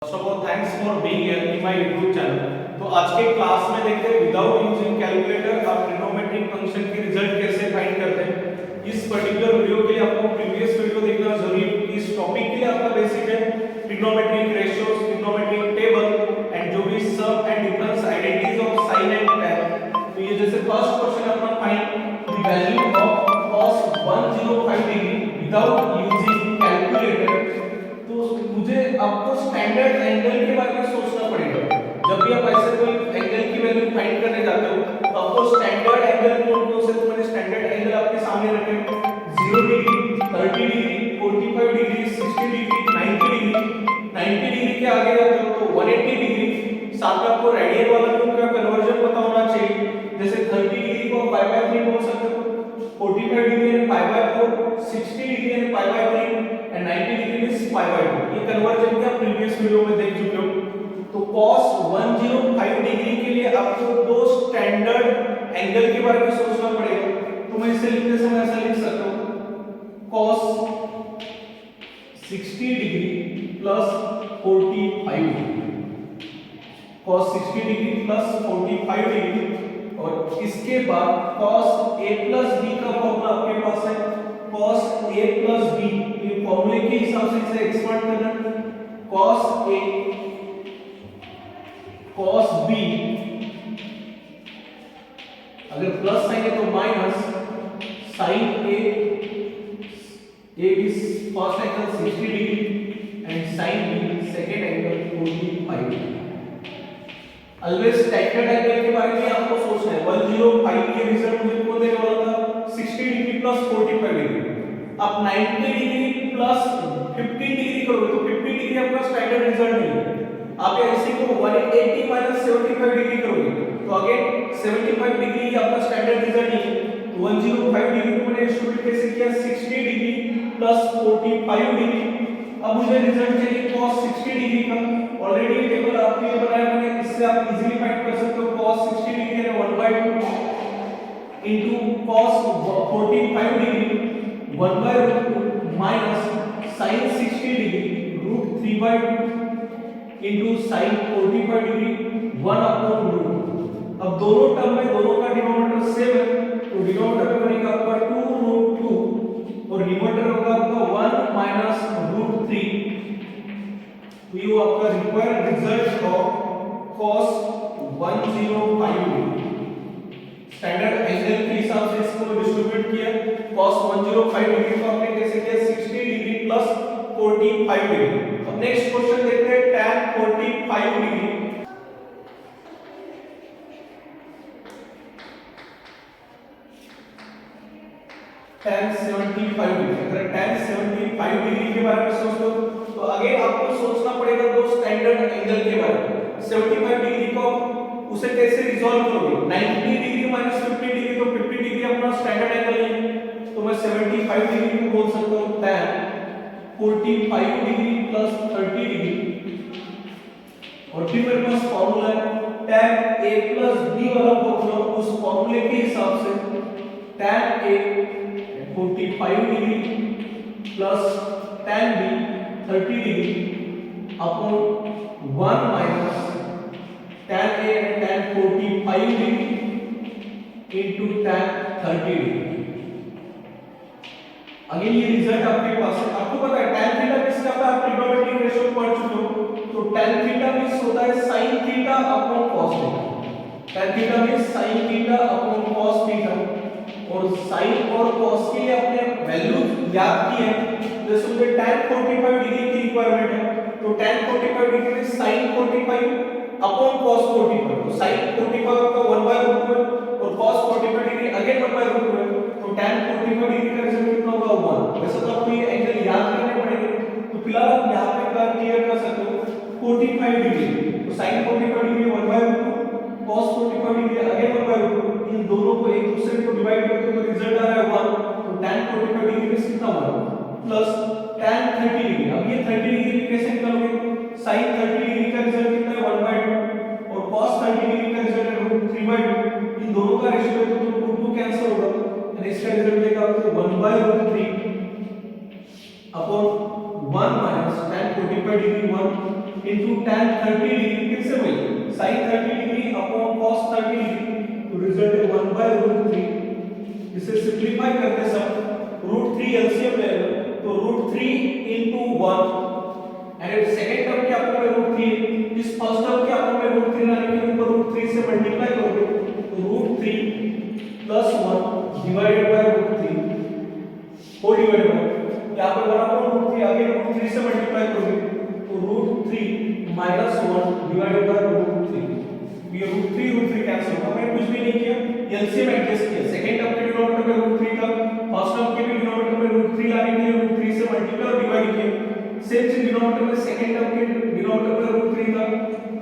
First of all thanks for being here in my YouTube channel. तो आज के class में देखते हैं विदाउट यूजिंग कैलकुलेटर आप ट्रिग्नोमेट्रिक फंक्शन के रिजल्ट कैसे फाइंड करते हैं। इस पर्टिकुलर वीडियो के लिए आपको प्रीवियस वीडियो देखना जरूरी है। इस टॉपिक के लिए आपका बेसिक है trigonometric ratios, trigonometric table and जो भी sum and difference identities of sine and tan. तो ये जैसे फर्स्ट क्वेश्चन अपना find the value of cos 105 degree without using calculator. तो मुझे आपको स्टैंडर्ड एंगल के बारे में सोचना पड़ेगा। जब भी आप ऐसे कोई एंगल की वैल्यू फाइंड करने जाते हो तो आपको स्टैंडर्ड एंगल कौन से, तो मैंने स्टैंडर्ड एंगल आपके सामने रखे 0 degree, 30 degree, 45 degree, 60 degree, 90 degree. 90 degree के आगे जाते हो तो 180 डिग्री। साथ में आपको रेडियन वाला भी उनका कन्वर्जन पता होना चाहिए। जैसे 30 डिग्री को पाई बाय 3 बोल सकते हो, 45 डिग्री है पाई बाय 4, 60 डिग्री है pi by 3 and 90 degree is pi by 2। ये कन्वर्जन भी आप प्रीवियस वीडियो में देख चुके हो। तो cos 105 डिग्री के लिए आपको दो स्टैंडर्ड एंगल के बारे में सोचना पड़ेगा। तो मैं इसे लिखते समय ऐसा लिख सकता हूं cos 60 degree plus 45 degree, cos 60 degree plus 45 degree. और इसके बाद cos a प्लस b का फॉर्मूला आपके पास है cos a प्लस b। ये फॉर्मूले के हिसाब से इसे एक्सपांड करना cos a cos b, अगर प्लस साइन है तो minus sin a is first angle 60 degree and sin b second angle 45 degree। Always standard angle के बारे में आपको सोचना है। 105 के रिजल्ट मुझे कौन देने वाला था 60 डिग्री प्लस 45 डिग्री। आप 90 डिग्री प्लस 15 डिग्री करोगे तो 50 डिग्री आपका स्टैंडर्ड रिजल्ट नहीं है। आप ऐसे को 180 माइनस 75 डिग्री करोगे तो अगेन 75 डिग्री आपका स्टैंडर्ड रिजल्ट नहीं है। तो 105 डिग्री को मैंने स्टूडेंट कैसे किया 60 डिग्री प्लस 45 डिग्री। अब मुझे रिजल्ट चाहिए cos 60 डिग्री का। ऑलरेडी टेबल आपके लिए बनाया मैंने, इससे आप इजीली फाइंड कर सकते हो। cos 60 डिग्री है 1/2 into cos 45 degree 1/√2 minus sin 60 degree √3/2 into sin 45 degree 1/√2। अब दोनों टर्म में दोनों का डिनोमिनेटर सेम है तो डिनोमिनेटर में बनेगा आपका 2√2 और न्यूमरेटर होगा आपका 1 माइनस √3। तो ये आपका required result of cos 105 degree. Standard angle के हिसाब से इसको डिस्ट्रीब्यूट किया। cos 105 डिग्री को आपने कैसे किया 60 डिग्री प्लस 45 डिग्री। अब नेक्स्ट क्वेश्चन देखते हैं tan 45 डिग्री। tan 75 डिग्री, अगर tan 75 डिग्री के बारे में सोच लो तो अगेन आपको सोचना पड़ेगा दो स्टैंडर्ड एंगल के बारे में। 75 डिग्री को उसे कैसे रिजॉल्व करोगे 90 डिग्री माइनस 50 डिग्री, तो 50 डिग्री अपना स्टैंडर्ड एंगल नहीं है तो मैं 75 डिग्री को बोल सकता हूं tan 45 डिग्री प्लस 30 डिग्री। और फिर मेरे पास फॉर्मूला है tan a प्लस b वाला फॉर्मूला। उस फॉर्मूले के हिसाब से tan a 45 degree plus tan b 30 degree upon 1 minus tan a and tan 45 degree into tan 30 degree. Again ये रिजल्ट आपके पास है। आपको पता है tan थीटा किसका था, आप ट्रिग्नोमेट्रिक रेशियो पढ़ चुके हो। तो tan थीटा मींस होता है sin theta upon cos theta. tan theta means sin theta upon cos theta. और sin और cos के लिए आपने वैल्यू याद की है। जैसे मुझे tan 45 डिग्री की रिक्वायरमेंट है तो tan 45 डिग्री में sin 45 अपॉन cos 45। तो sin 45 का 1/√2 है और cos 45 डिग्री अगेन 1/√2 है। तो tan 45 डिग्री का रिजल्ट कितना होगा 1। वैसे तो आपको ये एंगल याद करने पड़ेंगे तो फिलहाल आप यहां पे कर क्लियर कर सकते हो 45 डिग्री। तो sin 45 degree 1/√2 cos 45 degree again 1/√2। इन दोनों को एक दूसरे को डिवाइड करते हो तो रिजल्ट आ रहा है 1। तो tan 45 डिग्री में कितना होगा प्लस tan 30 डिग्री। अब ये 30 डिग्री कैसे निकालोगे sin 30 डिग्री का रिजल्ट कितना है 1/2 और cos 30 डिग्री का रिजल्ट है 3/2। इन दोनों का रेशियो है तो 2 कैंसिल होगा और इसका रिजल्ट देगा आपको 1/√3 upon 1 minus tan 45 degree 1 into tan 30 degree, फिर से वही sin 30 degree upon cos 30 degree, तो रिजल्ट है 1/√3। इसे सिंपलीफाई करते सब √3 एलसीएम ले लो, तो √3 into 1 एंड सेकंड टर्म के आपको में √3, इस फर्स्ट टर्म के आपको में √3 लाने के ऊपर √3 से मल्टीप्लाई करोगे तो √3 plus 1 divided by √3 whole divided by, यहां पर 1/√3 आगे √3 से मल्टीप्लाई करोगे तो √3 minus 1 divided by √3, ये √3 कैंसिल होगा। मैंने कुछ भी नहीं किया, एलसीएम एडजस्ट किया, सेकंड टर्म के डिनोमिनेटर में √3 था, फर्स्ट टर्म के भी डिनोमिनेटर में √3 लाने के लिए √3 से मल्टीप्लाई और डिवाइड किया, सेम चीज डिनोमिनेटर में सेकंड टर्म के डिनोमिनेटर में √3 था,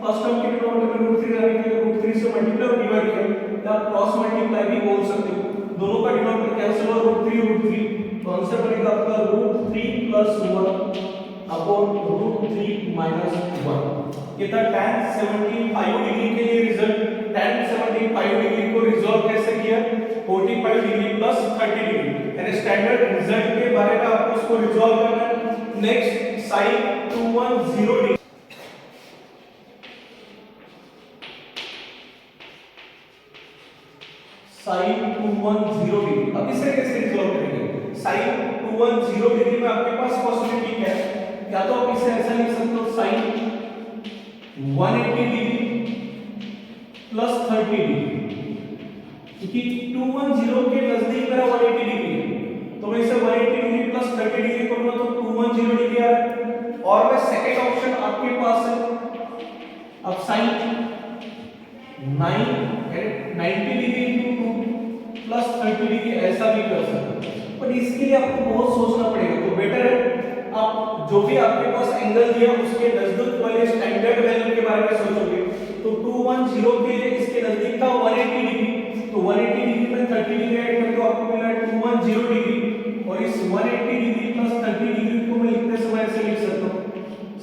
फर्स्ट टर्म के डिनोमिनेटर में √3 लाने के लिए √3 से मल्टीप्लाई और डिवाइड किया, या क्रॉस मल्टीप्लाई भी बोल सकते हो, दोनों का डिनोमिनेटर कैंसिल हुआ √3 तो आंसर बनेगा आपका √3 plus 1 अपॉन √3 minus 1। ये था tan 75 डिग्री के लिए रिजल्ट। tan 75 डिग्री को रिजॉल्व कैसे किया, 45 डिग्री प्लस 30 डिग्री, यानी स्टैंडर्ड रिजल्ट के बारे में आपको इसको रिजॉल्व करना है। Next sin 210 degree, sin 210 degree, अब इसे कैसे रिजॉल्व करेंगे। sin 210 डिग्री में आपके पास पॉसिबिलिटी क्या है, या तो आप इसे ऐसा लिख सकते हो sin 180 डिग्री प्लस 30 डिग्री, क्योंकि 210 के नजदीक मेरा 180 डिग्री है, तो मैं इसे 180 डिग्री प्लस 30 डिग्री करूंगा तो 210 डिग्री आ रहा है। और मैं सेकंड ऑप्शन आपके पास है, अब sin 90 degree into 2 plus 30 degree ऐसा भी कर सकते हो, पर इसके लिए आपको बहुत सोचना पड़ेगा, तो बेटर है आप जो भी आपके पास एंगल दिया उसके नजदीक वाले स्टैंडर्ड वैल्यू के बारे में सोचोगे। तो 210 के लिए इसके नजदीक था 180 डिग्री, तो 180 डिग्री में 30 डिग्री ऐड करके आपको मिला 210 डिग्री, और इस 180 डिग्री प्लस 30 डिग्री को मैं लिखते समय ऐसे लिख सकता हूं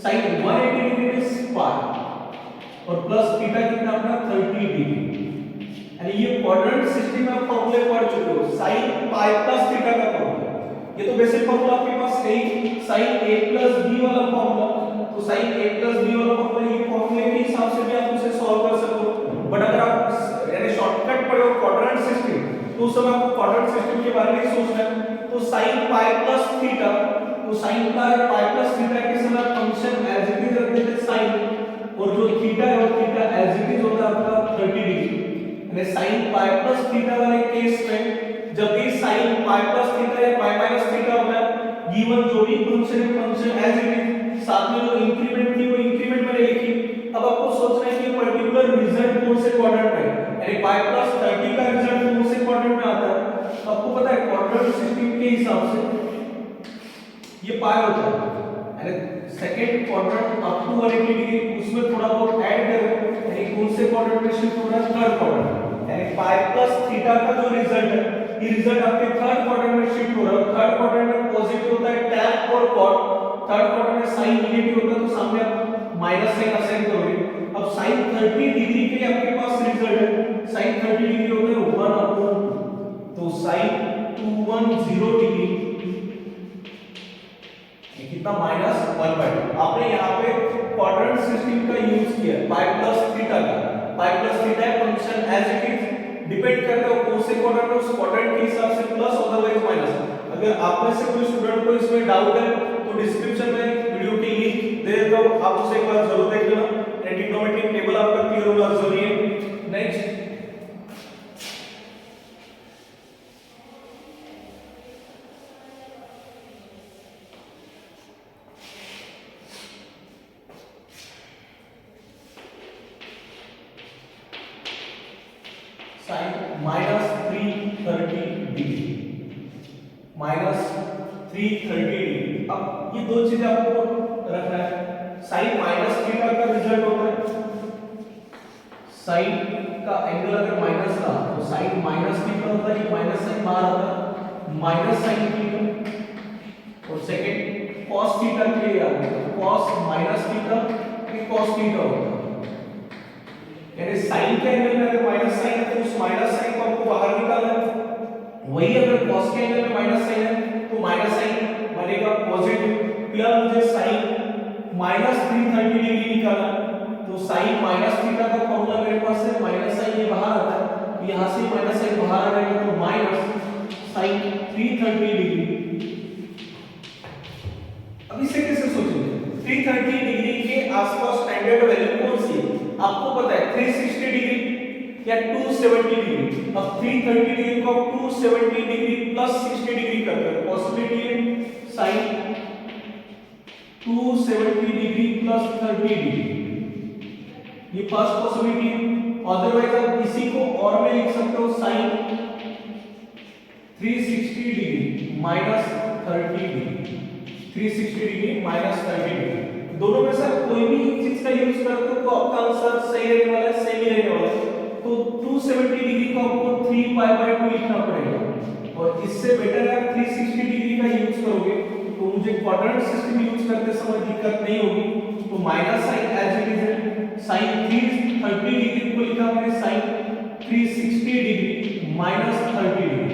sin 180 डिग्री इज पाई और प्लस थीटा कितना अपना 30 डिग्री, यानी ये क्वाड्रेंट सिस्टम में आप फॉर्मूले पढ़ चुके हो, sin पाई प्लस थीटा का फॉर्मूला, ये तो बेसिक फॉर्मूला आपके पास है ही, sin a plus b वाला फॉर्मूला, तो sin a plus b वाला फॉर्मूला, ये फॉर्मूले के हिसाब से भी आप उसे सॉल्व कर सकते हो। बट अगर आप यानी शॉर्टकट पढ़े हो क्वाड्रेंट सिस्टम, तो उस समय आपको क्वाड्रेंट सिस्टम के बारे में सोचना है, तो sin पाई प्लस थीटा, तो sin पाई प्लस थीटा के समय फंक्शन एज इट इज रखते थे sin, और जो थीटा है वो थीटा एज इट इज होता है आपका 30 डिग्री, यानी sin पाई प्लस थीटा वाले केस में जब भी sin पाई प्लस थीटा या पाई माइनस थीटा होता है, गिवन जो भी फंक्शन है फंक्शन एज इट इज, साथ में जो इंक्रीमेंट थी वो इंक्रीमेंट मैंने लिखी। अब आपको सोचना है कि पर्टिकुलर रिजल्ट कौन से क्वाड्रेंट में है, यानी पाई प्लस 30 का रिजल्ट कौन से क्वाड्रेंट में आता है। तो आपको पता है क्वाड्रेंट सिस्टम के हिसाब से ये पाई होता है, यानी second quadrant up to 180 degree, उसमें थोड़ा बहुत ऐड करें, यानी कौन से क्वाड्रेंट में शिफ्ट हो रहा है, थर्ड क्वाड्रेंट, यानी पाई प्लस थीटा का जो रिजल्ट है ये रिजल्ट आपके थर्ड क्वाड्रेंट में शिफ्ट हो रहा है। थर्ड क्वाड्रेंट में पॉजिटिव होता है tan और cot, थर्ड क्वाड्रेंट में sin नेगेटिव होता है, तो सामने आप माइनस साइन असाइन करोगे। अब sin 30 डिग्री के लिए आपके पास रिजल्ट है, sin 30 डिग्री होता है 1/2, तो sin 210 डिग्री ये कितना -1/2। आपने यहाँ पे क्वाड्रेंट सिस्टम का यूज किया पाई प्लस थीटा का, pi plus theta function as it is depend करता है कौन से क्वाड्रेंट में, उस क्वाड्रेंट के हिसाब से प्लस अदरवाइज माइनस। अगर आप में से कोई स्टूडेंट को इसमें डाउट है तो डिस्क्रिप्शन में वीडियो की लिंक दे देता हूं, आप उसे एक बार जरूर देख लेना, ट्रिग्नोमेट्रिक टेबल आपका क्लियर होना जरूरी है। Next sin -330 degree, -330 degree. अब ये दो चीजें आपको रखना है, sin माइनस थीटा का रिजल्ट होता है, sin का एंगल अगर माइनस था तो sin माइनस थीटा होता है, ये माइनस साइन बाहर आता है, माइनस sin थीटा। और सेकंड cos थीटा के लिए याद रखो, cos माइनस थीटा ये cos थीटा होता है, यानी sin के एंगल में अगर माइनस साइन है तो उस माइनस साइन को आपको बाहर निकालना है, वही अगर cos के एंगल में माइनस साइन है तो माइनस साइन बनेगा पॉजिटिव। फिलहाल मुझे sin -330 डिग्री माइनस थीटा का फॉर्मूला मेरे पास है, माइनस साइन ये बाहर आता है, तो यहाँ से माइनस साइन बाहर आ जाएगा, तो माइनस साइन 330 डिग्री। अब इसे कैसे सोचेंगे? 330 डिग्री के आसपास स्टैंडर्ड वैल्यू कौन सी है? आपको पता है 360 डिग्री या 270 डिग्री। अब 330 डिग्री को आप 270 डिग्री प्लस 60 डिग्री करते हैं, पॉसिबिलिटी है साइन 270 डिग्री प्लस 30 डिग्री, ये फर्स्ट पॉसिबिलिटी है। अदरवाइज आप इसी को और में लिख सकते हो sine 360 degree minus 30 degree, 360 degree minus 30 degree. दोनों में से कोई भी एक चीज का यूज करते हो तो आपका आंसर सही रहने वाला है, सही रहने वाला है। तो 270 डिग्री को आपको 3 पाई बाय 2 लिखना पड़ेगा, और इससे बेटर है आप 360 डिग्री का यूज करोगे तो मुझे क्वाड्रेंट सिस्टम यूज करते समय दिक्कत नहीं होगी। तो minus sine as it is है, साइन 330 डिग्री को लिखा मैंने साइन 360 डिग्री माइनस 30 डिग्री,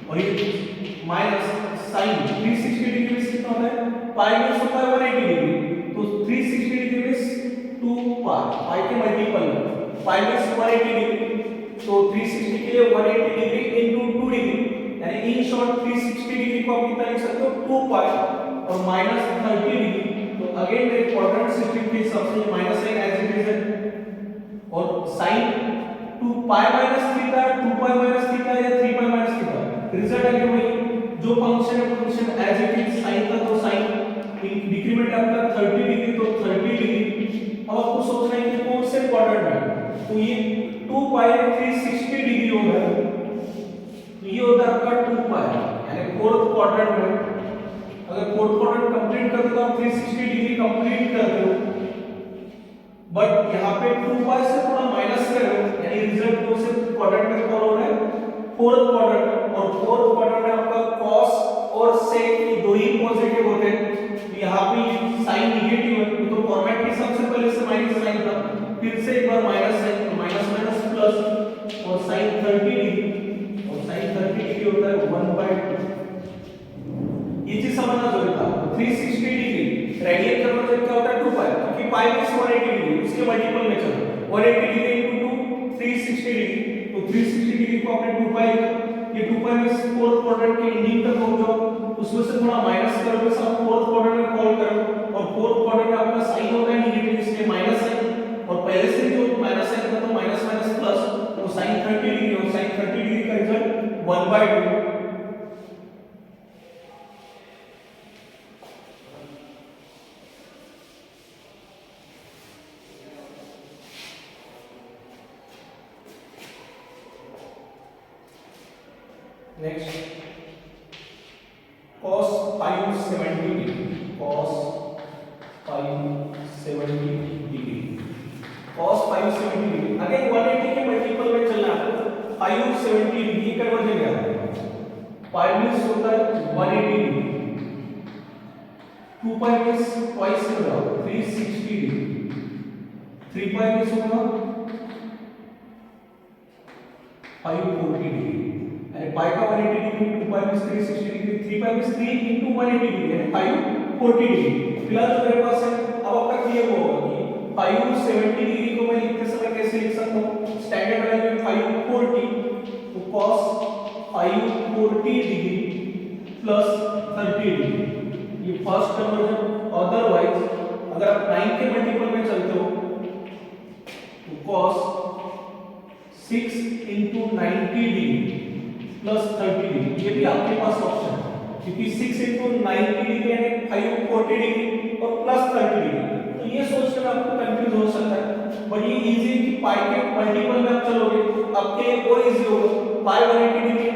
और ये माइनस साइन 360 डिग्री में कितना होता है? पाई में होता है 180 डिग्री, तो 360 डिग्री में 2 पाई के मल्टीपल में पाई में 180 डिग्री, तो 360 के लिए 180 डिग्री इनटू 2 डिग्री, यानी इन शॉर्ट 360 डिग्री को आप कितना लिख सकते हो? 2 पाई और माइनस 30 डिग्री। तो अगेन मेरे क्वाड्रेंट सिस्टम के हिसाब से minus sine as it is है, और sine 2 pi minus theta, 2 pi minus theta या 3 पाई माइनस थीटा, रिजल्ट आगे वही जो फंक्शन है function as it is, sine था तो साइन, डिक्रीमेंट आपका 30 डिग्री तो 30 डिग्री। अब आपको सोचना है कि कौन से क्वाड्रेंट में, तो ये 2 पाई 360 डिग्री होगा, तो ये होता है आपका 2 पाई, यानी फोर्थ क्वाड्रेंट में। अगर फोर्थ क्वाड्रेंट कंप्लीट करते तो आप 360 डिग्री कंप्लीट करते हो, बट यहाँ पे 2 पाई से थोड़ा माइनस कर रहे हो, यानी रिजल्ट कौन से क्वाड्रेंट में फॉलो हो रहा है? फोर्थ क्वाड्रेंट, और फोर्थ क्वाड्रेंट में आपका cos और sec ये दो ही पॉजिटिव होते हैं, तो यहाँ पे साइन नेगेटिव है, तो फॉर्मेट के हिसाब से पहले से माइनस साइन था, फिर से एक बार माइनस साइन, तो माइनस माइनस प्लस, और साइन 30 डिग्री, और साइन 30 डिग्री होता है 1/2। ये चीज समझना जरूरी था। 360 डिग्री रेडियन कन्वर्जन क्या होता है? 2 पाई, क्योंकि पाई में 180 डिग्री, उसके मल्टीपल में चलो 180 डिग्री इनटू 2 360 डिग्री, तो 360 डिग्री को आपने 2 पाई, ये 2 पाई में फोर्थ क्वाड्रेंट के एंडिंग तक पहुंचो, उसमें से थोड़ा माइनस करोगे, सब फोर्थ क्वाड्रेंट में कॉल करो, और फोर्थ क्वाड्रेंट में आपका साइन होता है नेगेटिव, इसलिए माइनस साइन, और पहले से जो माइनस साइन था तो माइनस माइनस प्लस, तो साइन 30 डिग्री, और साइन 30 डिग्री का result 1/2। Next cos 570 degree, cos 570 degree, cos 570 degree, again 180 के मल्टीपल में चलना है, 570 डिग्री कन्वर्जन क्या है? पाई मींस होता है 180 डिग्री, 2 पाई मींस ट्वाइस होगा 360 डिग्री, 3 पाई मींस होगा 540 डिग्री, यानी पाई का 180 डिग्री, 2 पाई मींस 360 डिग्री, 3 पाई मींस 3 into 180 डिग्री, यानी 540 डिग्री। फिलहाल जो मेरे पास है, अब आपका क्लियर होगा कि 570 डिग्री को मैं लिखते समय कैसे लिख सकता हूँ? स्टैंडर्ड वैल्यू है 540, तो cos 540 डिग्री प्लस 30 डिग्री, ये फर्स्ट कन्वर्जन। अदरवाइज अगर आप 9 के मल्टीपल में चलते हो तो cos 6 into 90 degree plus 30 degree, ये भी आपके पास ऑप्शन है, क्योंकि 6 into 90 डिग्री यानी 540 डिग्री और प्लस 30 डिग्री, तो ये सोचकर आपको कंफ्यूज हो सकता है, बट ये इजी है कि पाई के मल्टीपल में आप चलोगे आपके लिए और इजी होगा। पाई 180 डिग्री,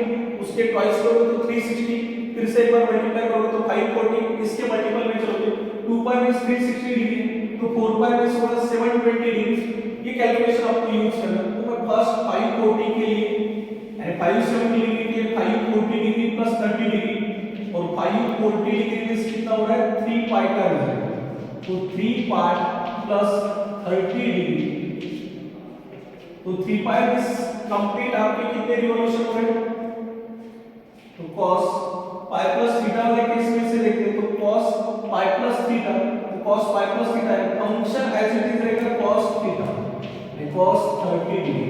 उसके ट्वाइस करोगे तो 360, फिर से एक बार मल्टीप्लाई करोगे तो 540, इसके मल्टीपल में चलोगे 2 पाई में 360 डिग्री, तो 4 पाई में होगा 720 डिग्री। ये कैलकुलेशन आपको यूज करना है। तो मैं फर्स्ट 540 के लिए यानी 570 डिग्री के लिए 540 डिग्री प्लस 30 डिग्री, और 540 डिग्री में कितना हो रहा है? 3 पाई का रिजल्ट, तो 3 पाई प्लस 30 डिग्री, तो 3 पाई इज कंप्लीट। आपके कितने रिवॉल्यूशन हो रहे हैं? तो cos पाई प्लस थीटा वाले केस में से देखते हैं, तो cos पाई प्लस थीटा, तो cos पाई प्लस थीटा है, फंक्शन एज इट इज रहेगा cos cos 30 डिग्री,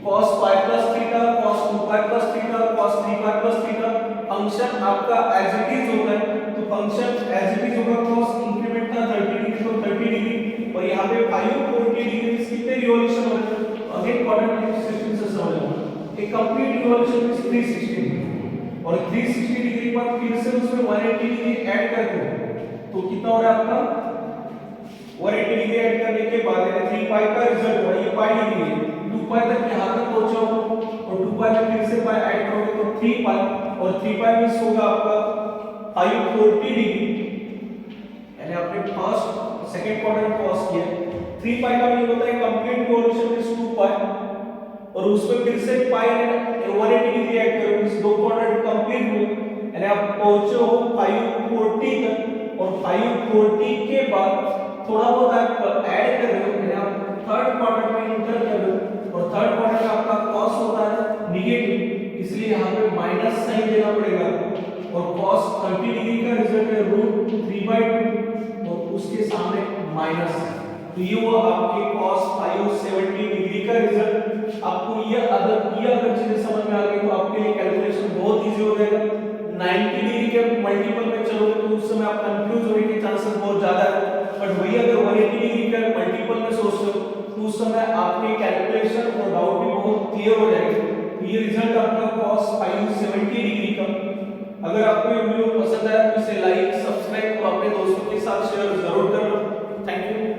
cos पाई प्लस थीटा, cos 2 पाई प्लस थीटा, cos 3 पाई प्लस थीटा। फंक्शन आपका एज इट इज होता है, तो फंक्शन एज इट इज होगा, cos इंक्रीमेंट था 30 degree तो 30 डिग्री, और यहाँ पे 540 डिग्री कितने रिवॉल्यूशन हो रहे हैं, अगेन क्वाड्रेटिक सिस्टम से समझना, एक कंप्लीट रिवॉल्यूशन इज 360 डिग्री, और 360 डिग्री के बाद फिर से उसमें 180 डिग्री ऐड करते हो तो कितना हो रहा है आपका 180 डिग्री ऐड करने के बाद 3 पाई का रिजल्ट हुआ, ये पाई डिग्री है, 2 पाई तक यहां तक पहुंचा हो, और 2 पाई में फिर से पाई ऐड करोगे तो 3 पाई, और 3 पाई में होगा आपका 540 डिग्री, यानी आपने फर्स्ट सेकंड क्वाड्रेंट क्रॉस किया। 3 पाई का मीनिंग होता है कंप्लीट रिवॉल्यूशन इज 2 पाई, और उसमें फिर से पाई 180 डिग्री ऐड करो, इस दो क्वाड्रेंट कंप्लीट हुए, यानी आप पहुंचे हो 540 तक, और 540 के बाद थोड़ा बहुत आप ऐड कर रहे हो, यानी आप थर्ड क्वाड्रेंट में इंटर कर रहे हो, और थर्ड क्वाड्रेंट आपका cos होता है नेगेटिव, इसलिए यहाँ पे माइनस साइन देना पड़ेगा, और cos 30 डिग्री का रिजल्ट है √3/2, और उसके सामने माइनस, तो ये वो आपके cos 570 डिग्री का रिजल्ट। आपको ये अगर चीजें समझ में आ गई तो आपके लिए कैलकुलेशन बहुत इजी हो जाएगा। 90 डिग्री के मल्टीपल में चलोगे तो उस समय आप कंफ्यूज होने के चांसेस बहुत ज्यादा है, बट वही अगर 180 डिग्री का मल्टीपल में सोचते हो तो उस समय आपके कैलकुलेशन और डाउट भी बहुत क्लियर हो जाएंगे। तो ये रिजल्ट आपका cos 570 डिग्री का। अगर आपको ये वीडियो पसंद आया तो इसे लाइक, सब्सक्राइब और अपने दोस्तों के साथ शेयर जरूर करना। Thank you.